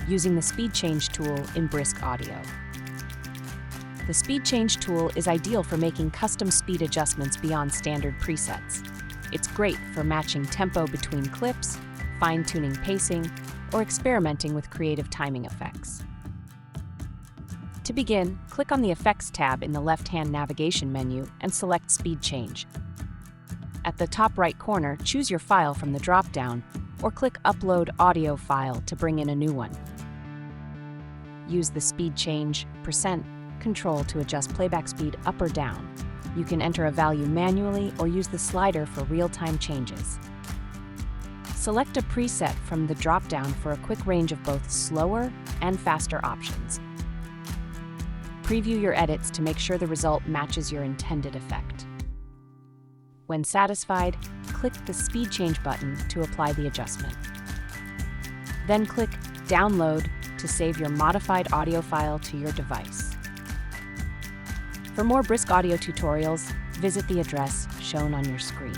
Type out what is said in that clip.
using the speed change tool in Brisk Audio. The speed change tool is ideal for making custom speed adjustments beyond standard presets. It's great for matching tempo between clips, fine-tuning pacing, or experimenting with creative timing effects. To begin, click on the Effects tab in the left-hand navigation menu and select Speed Change. At the top right corner, choose your file from the drop-down, or click Upload Audio File to bring in a new one. Use the Speed Change % control to adjust playback speed up or down. You can enter a value manually or use the slider for real-time changes. Select a preset from the drop-down for a quick range of both slower and faster options. Preview your edits to make sure the result matches your intended effect. When satisfied, click the Speed Change button to apply the adjustment. Then click Download to save your modified audio file to your device. For more Brisk Audio tutorials, visit the address shown on your screen.